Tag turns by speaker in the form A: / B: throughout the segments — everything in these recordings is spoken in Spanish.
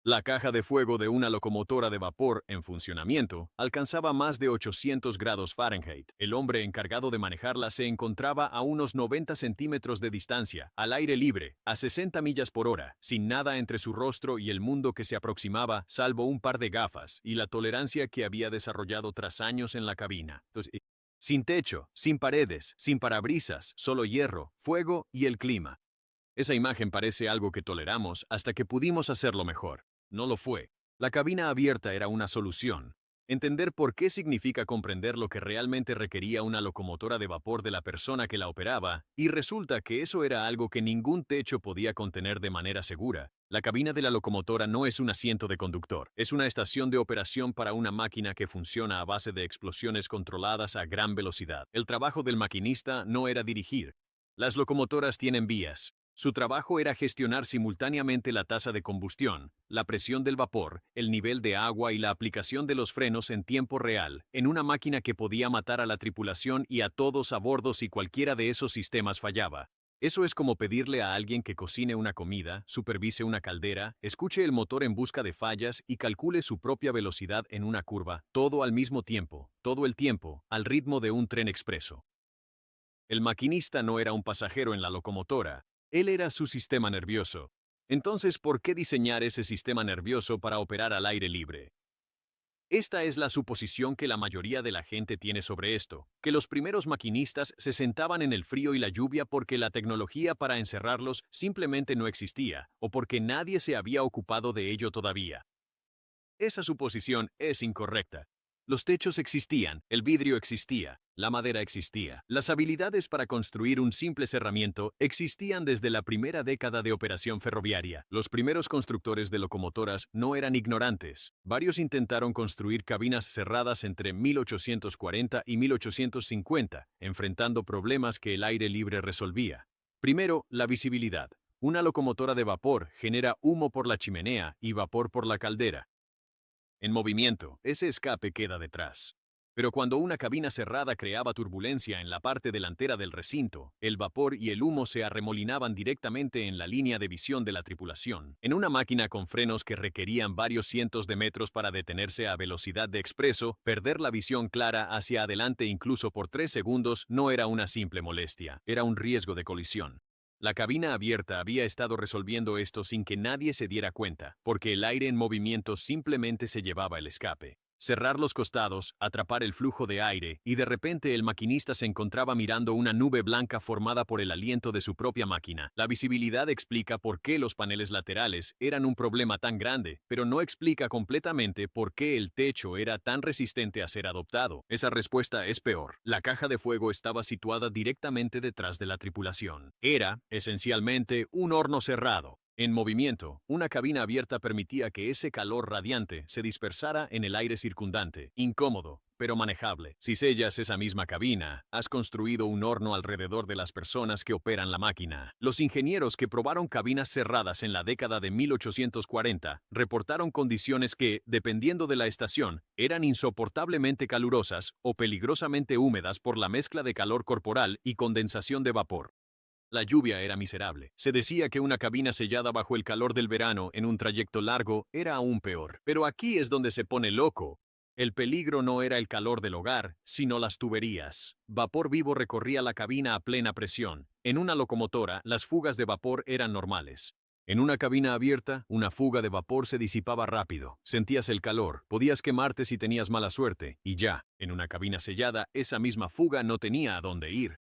A: La caja de fuego de una locomotora de vapor en funcionamiento alcanzaba más de 800 grados Fahrenheit. El hombre encargado de manejarla se encontraba a unos 90 centímetros de distancia, al aire libre, a 60 millas por hora, sin nada entre su rostro y el mundo que se aproximaba, salvo un par de gafas y la tolerancia que había desarrollado tras años en la cabina. Sin techo, sin paredes, sin parabrisas, solo hierro, fuego y el clima. Esa imagen parece algo que toleramos hasta que pudimos hacerlo mejor. No lo fue. La cabina abierta era una solución. Entender por qué significa comprender lo que realmente requería una locomotora de vapor de la persona que la operaba, y resulta que eso era algo que ningún techo podía contener de manera segura. La cabina de la locomotora no es un asiento de conductor, es una estación de operación para una máquina que funciona a base de explosiones controladas a gran velocidad. El trabajo del maquinista no era dirigir. Las locomotoras tienen vías. Su trabajo era gestionar simultáneamente la tasa de combustión, la presión del vapor, el nivel de agua y la aplicación de los frenos en tiempo real, en una máquina que podía matar a la tripulación y a todos a bordo si cualquiera de esos sistemas fallaba. Eso es como pedirle a alguien que cocine una comida, supervise una caldera, escuche el motor en busca de fallas y calcule su propia velocidad en una curva, todo al mismo tiempo, todo el tiempo, al ritmo de un tren expreso. El maquinista no era un pasajero en la locomotora, él era su sistema nervioso. Entonces, ¿por qué diseñar ese sistema nervioso para operar al aire libre? Esta es la suposición que la mayoría de la gente tiene sobre esto, que los primeros maquinistas se sentaban en el frío y la lluvia porque la tecnología para encerrarlos simplemente no existía, o porque nadie se había ocupado de ello todavía. Esa suposición es incorrecta. Los techos existían, el vidrio existía, la madera existía. Las habilidades para construir un simple cerramiento existían desde la primera década de operación ferroviaria. Los primeros constructores de locomotoras no eran ignorantes. Varios intentaron construir cabinas cerradas entre 1840 y 1850, enfrentando problemas que el aire libre resolvía. Primero, la visibilidad. Una locomotora de vapor genera humo por la chimenea y vapor por la caldera. En movimiento, ese escape queda detrás. Pero cuando una cabina cerrada creaba turbulencia en la parte delantera del recinto, el vapor y el humo se arremolinaban directamente en la línea de visión de la tripulación. En una máquina con frenos que requerían varios cientos de metros para detenerse a velocidad de expreso, perder la visión clara hacia adelante incluso por 3 segundos no era una simple molestia, era un riesgo de colisión. La cabina abierta había estado resolviendo esto sin que nadie se diera cuenta, porque el aire en movimiento simplemente se llevaba el escape. Cerrar los costados, atrapar el flujo de aire, y de repente el maquinista se encontraba mirando una nube blanca formada por el aliento de su propia máquina. La visibilidad explica por qué los paneles laterales eran un problema tan grande, pero no explica completamente por qué el techo era tan resistente a ser adoptado. Esa respuesta es peor. La caja de fuego estaba situada directamente detrás de la tripulación. Era, esencialmente, un horno cerrado. En movimiento, una cabina abierta permitía que ese calor radiante se dispersara en el aire circundante, incómodo, pero manejable. Si sellas esa misma cabina, has construido un horno alrededor de las personas que operan la máquina. Los ingenieros que probaron cabinas cerradas en la década de 1840 reportaron condiciones que, dependiendo de la estación, eran insoportablemente calurosas o peligrosamente húmedas por la mezcla de calor corporal y condensación de vapor. La lluvia era miserable. Se decía que una cabina sellada bajo el calor del verano en un trayecto largo era aún peor. Pero aquí es donde se pone loco. El peligro no era el calor del hogar, sino las tuberías. Vapor vivo recorría la cabina a plena presión. En una locomotora, las fugas de vapor eran normales. En una cabina abierta, una fuga de vapor se disipaba rápido. Sentías el calor, podías quemarte si tenías mala suerte, y ya. En una cabina sellada, esa misma fuga no tenía a dónde ir.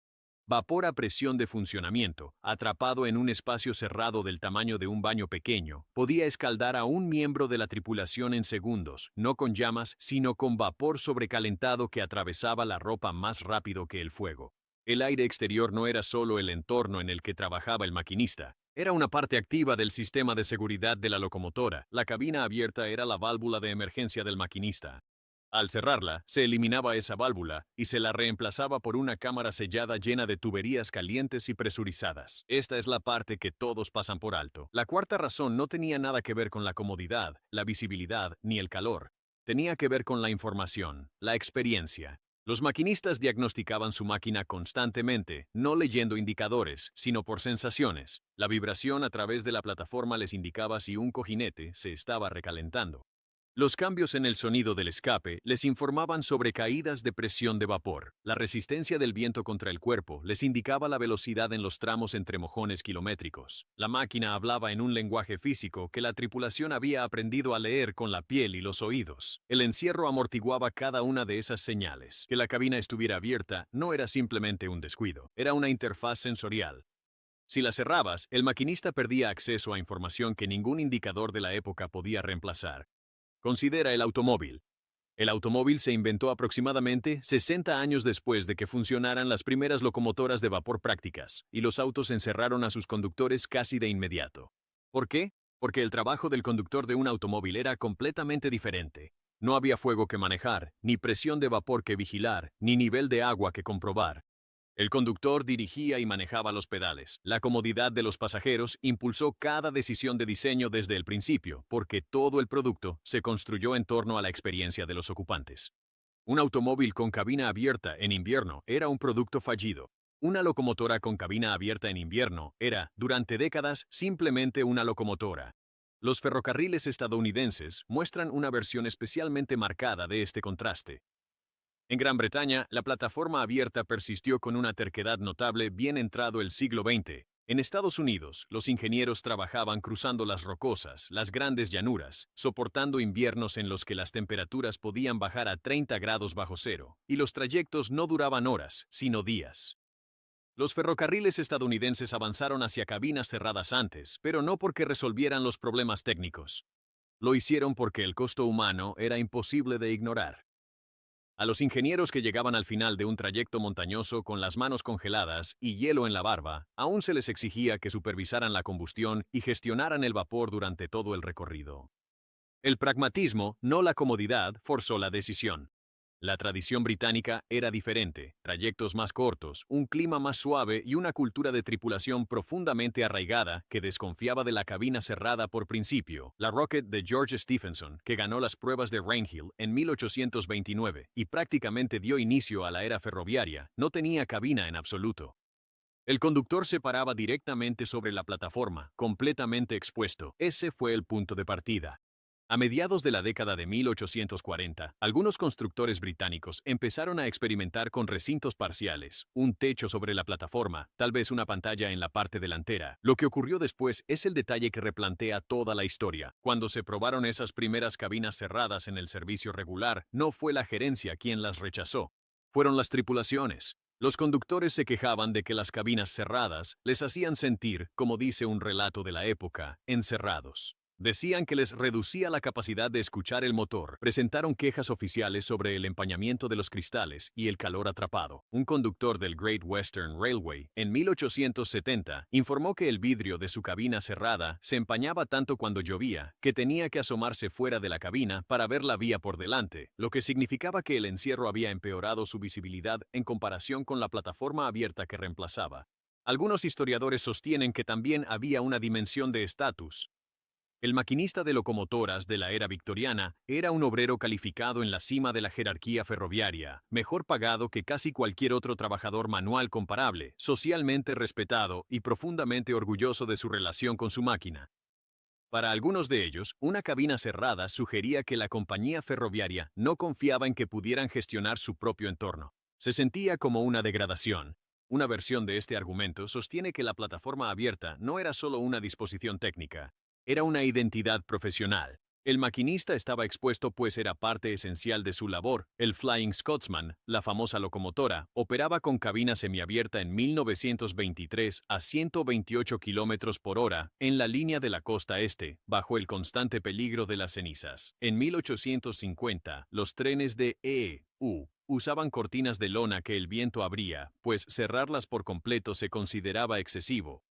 A: Vapor a presión de funcionamiento, atrapado en un espacio cerrado del tamaño de un baño pequeño, podía escaldar a un miembro de la tripulación en segundos, no con llamas, sino con vapor sobrecalentado que atravesaba la ropa más rápido que el fuego. El aire exterior no era solo el entorno en el que trabajaba el maquinista, era una parte activa del sistema de seguridad de la locomotora. La cabina abierta era la válvula de emergencia del maquinista. Al cerrarla, se eliminaba esa válvula y se la reemplazaba por una cámara sellada llena de tuberías calientes y presurizadas. Esta es la parte que todos pasan por alto. La cuarta razón no tenía nada que ver con la comodidad, la visibilidad ni el calor. Tenía que ver con la información, la experiencia. Los maquinistas diagnosticaban su máquina constantemente, no leyendo indicadores, sino por sensaciones. La vibración a través de la plataforma les indicaba si un cojinete se estaba recalentando. Los cambios en el sonido del escape les informaban sobre caídas de presión de vapor. La resistencia del viento contra el cuerpo les indicaba la velocidad en los tramos entre mojones kilométricos. La máquina hablaba en un lenguaje físico que la tripulación había aprendido a leer con la piel y los oídos. El encierro amortiguaba cada una de esas señales. Que la cabina estuviera abierta no era simplemente un descuido, era una interfaz sensorial. Si la cerrabas, el maquinista perdía acceso a información que ningún indicador de la época podía reemplazar. Considera el automóvil. El automóvil se inventó aproximadamente 60 años después de que funcionaran las primeras locomotoras de vapor prácticas, y los autos encerraron a sus conductores casi de inmediato. ¿Por qué? Porque el trabajo del conductor de un automóvil era completamente diferente. No había fuego que manejar, ni presión de vapor que vigilar, ni nivel de agua que comprobar. El conductor dirigía y manejaba los pedales. La comodidad de los pasajeros impulsó cada decisión de diseño desde el principio, porque todo el producto se construyó en torno a la experiencia de los ocupantes. Un automóvil con cabina abierta en invierno era un producto fallido. Una locomotora con cabina abierta en invierno era, durante décadas, simplemente una locomotora. Los ferrocarriles estadounidenses muestran una versión especialmente marcada de este contraste. En Gran Bretaña, la plataforma abierta persistió con una terquedad notable bien entrado el siglo XX. En Estados Unidos, los ingenieros trabajaban cruzando las rocosas, las grandes llanuras, soportando inviernos en los que las temperaturas podían bajar a 30 grados bajo cero, y los trayectos no duraban horas, sino días. Los ferrocarriles estadounidenses avanzaron hacia cabinas cerradas antes, pero no porque resolvieran los problemas técnicos. Lo hicieron porque el costo humano era imposible de ignorar. A los ingenieros que llegaban al final de un trayecto montañoso con las manos congeladas y hielo en la barba, aún se les exigía que supervisaran la combustión y gestionaran el vapor durante todo el recorrido. El pragmatismo, no la comodidad, forzó la decisión. La tradición británica era diferente, trayectos más cortos, un clima más suave y una cultura de tripulación profundamente arraigada que desconfiaba de la cabina cerrada por principio. La Rocket de George Stephenson, que ganó las pruebas de Rainhill en 1829 y prácticamente dio inicio a la era ferroviaria, no tenía cabina en absoluto. El conductor se paraba directamente sobre la plataforma, completamente expuesto. Ese fue el punto de partida. A mediados de la década de 1840, algunos constructores británicos empezaron a experimentar con recintos parciales, un techo sobre la plataforma, tal vez una pantalla en la parte delantera. Lo que ocurrió después es el detalle que replantea toda la historia. Cuando se probaron esas primeras cabinas cerradas en el servicio regular, no fue la gerencia quien las rechazó. Fueron las tripulaciones. Los conductores se quejaban de que las cabinas cerradas les hacían sentir, como dice un relato de la época, encerrados. Decían que les reducía la capacidad de escuchar el motor. Presentaron quejas oficiales sobre el empañamiento de los cristales y el calor atrapado. Un conductor del Great Western Railway, en 1870, informó que el vidrio de su cabina cerrada se empañaba tanto cuando llovía que tenía que asomarse fuera de la cabina para ver la vía por delante, lo que significaba que el encierro había empeorado su visibilidad en comparación con la plataforma abierta que reemplazaba. Algunos historiadores sostienen que también había una dimensión de estatus. El maquinista de locomotoras de la era victoriana era un obrero calificado en la cima de la jerarquía ferroviaria, mejor pagado que casi cualquier otro trabajador manual comparable, socialmente respetado y profundamente orgulloso de su relación con su máquina. Para algunos de ellos, una cabina cerrada sugería que la compañía ferroviaria no confiaba en que pudieran gestionar su propio entorno. Se sentía como una degradación. Una versión de este argumento sostiene que la plataforma abierta no era solo una disposición técnica, era una identidad profesional. El maquinista estaba expuesto pues era parte esencial de su labor. El Flying Scotsman, la famosa locomotora, operaba con cabina semiabierta en 1923 a 128 km por hora en la línea de la costa este, bajo el constante peligro de las cenizas. En 1850, los trenes de E.U. usaban cortinas de lona que el viento abría, pues cerrarlas por completo se consideraba excesivo.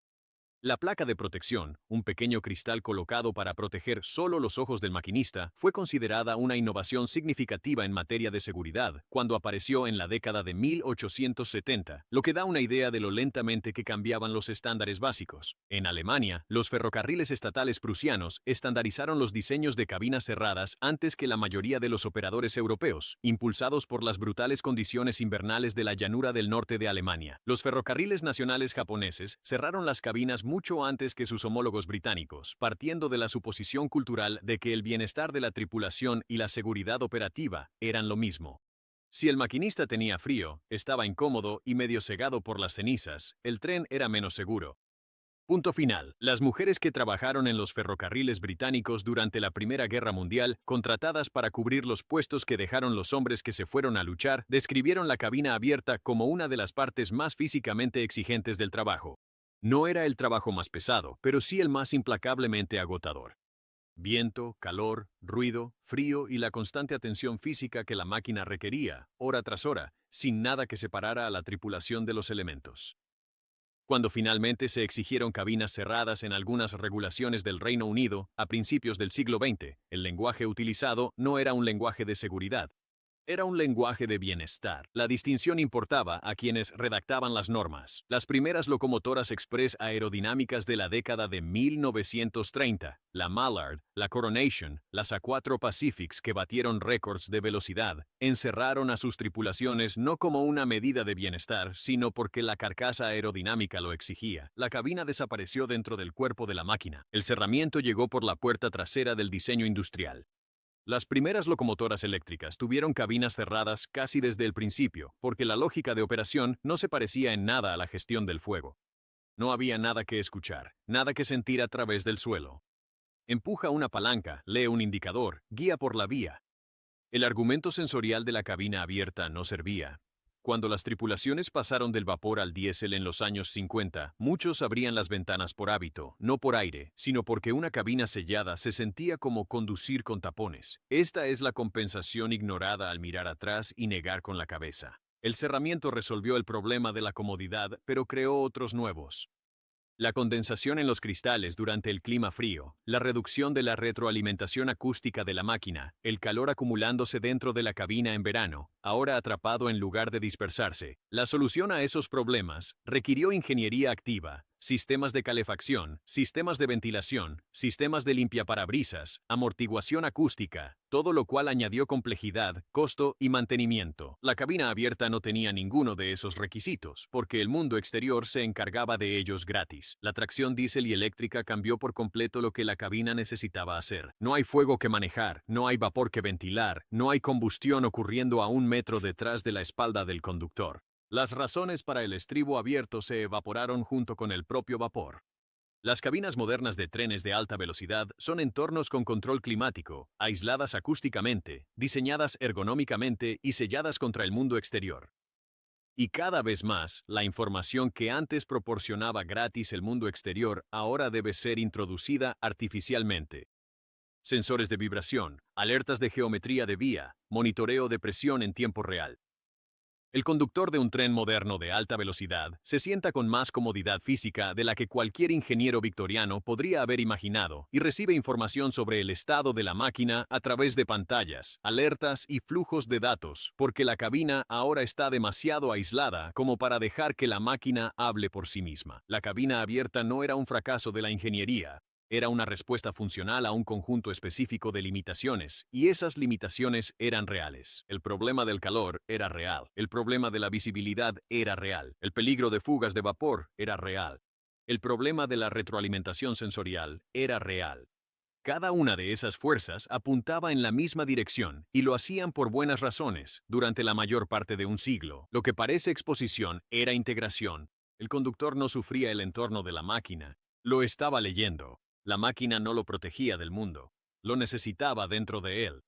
A: La placa de protección, un pequeño cristal colocado para proteger solo los ojos del maquinista, fue considerada una innovación significativa en materia de seguridad cuando apareció en la década de 1870, lo que da una idea de lo lentamente que cambiaban los estándares básicos. En Alemania, los ferrocarriles estatales prusianos estandarizaron los diseños de cabinas cerradas antes que la mayoría de los operadores europeos, impulsados por las brutales condiciones invernales de la llanura del norte de Alemania. Los ferrocarriles nacionales japoneses cerraron las cabinas mucho antes que sus homólogos británicos, partiendo de la suposición cultural de que el bienestar de la tripulación y la seguridad operativa eran lo mismo. Si el maquinista tenía frío, estaba incómodo y medio cegado por las cenizas, el tren era menos seguro. Punto final. Las mujeres que trabajaron en los ferrocarriles británicos durante la Primera Guerra Mundial, contratadas para cubrir los puestos que dejaron los hombres que se fueron a luchar, describieron la cabina abierta como una de las partes más físicamente exigentes del trabajo. No era el trabajo más pesado, pero sí el más implacablemente agotador. Viento, calor, ruido, frío y la constante atención física que la máquina requería, hora tras hora, sin nada que separara a la tripulación de los elementos. Cuando finalmente se exigieron cabinas cerradas en algunas regulaciones del Reino Unido, a principios del siglo XX, el lenguaje utilizado no era un lenguaje de seguridad. Era un lenguaje de bienestar. La distinción importaba a quienes redactaban las normas. Las primeras locomotoras express aerodinámicas de la década de 1930, la Mallard, la Coronation, las A4 Pacifics que batieron récords de velocidad, encerraron a sus tripulaciones no como una medida de bienestar, sino porque la carcasa aerodinámica lo exigía. La cabina desapareció dentro del cuerpo de la máquina. El cerramiento llegó por la puerta trasera del diseño industrial. Las primeras locomotoras eléctricas tuvieron cabinas cerradas casi desde el principio, porque la lógica de operación no se parecía en nada a la gestión del fuego. No había nada que escuchar, nada que sentir a través del suelo. Empuja una palanca, lee un indicador, guía por la vía. El argumento sensorial de la cabina abierta no servía. Cuando las tripulaciones pasaron del vapor al diésel en los años 50, muchos abrían las ventanas por hábito, no por aire, sino porque una cabina sellada se sentía como conducir con tapones. Esta es la compensación ignorada al mirar atrás y negar con la cabeza. El cerramiento resolvió el problema de la comodidad, pero creó otros nuevos. La condensación en los cristales durante el clima frío, la reducción de la retroalimentación acústica de la máquina, el calor acumulándose dentro de la cabina en verano, ahora atrapado en lugar de dispersarse. La solución a esos problemas requirió ingeniería activa, sistemas de calefacción, sistemas de ventilación, sistemas de limpiaparabrisas, amortiguación acústica, todo lo cual añadió complejidad, costo y mantenimiento. La cabina abierta no tenía ninguno de esos requisitos, porque el mundo exterior se encargaba de ellos gratis. La tracción diésel y eléctrica cambió por completo lo que la cabina necesitaba hacer. No hay fuego que manejar, no hay vapor que ventilar, no hay combustión ocurriendo a 1 metro detrás de la espalda del conductor. Las razones para el estribo abierto se evaporaron junto con el propio vapor. Las cabinas modernas de trenes de alta velocidad son entornos con control climático, aisladas acústicamente, diseñadas ergonómicamente y selladas contra el mundo exterior. Y cada vez más, la información que antes proporcionaba gratis el mundo exterior ahora debe ser introducida artificialmente. Sensores de vibración, alertas de geometría de vía, monitoreo de presión en tiempo real. El conductor de un tren moderno de alta velocidad se sienta con más comodidad física de la que cualquier ingeniero victoriano podría haber imaginado y recibe información sobre el estado de la máquina a través de pantallas, alertas y flujos de datos, porque la cabina ahora está demasiado aislada como para dejar que la máquina hable por sí misma. La cabina abierta no era un fracaso de la ingeniería. Era una respuesta funcional a un conjunto específico de limitaciones, y esas limitaciones eran reales. El problema del calor era real. El problema de la visibilidad era real. El peligro de fugas de vapor era real. El problema de la retroalimentación sensorial era real. Cada una de esas fuerzas apuntaba en la misma dirección, y lo hacían por buenas razones, durante la mayor parte de un siglo. Lo que parece exposición era integración. El conductor no sufría el entorno de la máquina. Lo estaba leyendo. La máquina no lo protegía del mundo. Lo necesitaba dentro de él.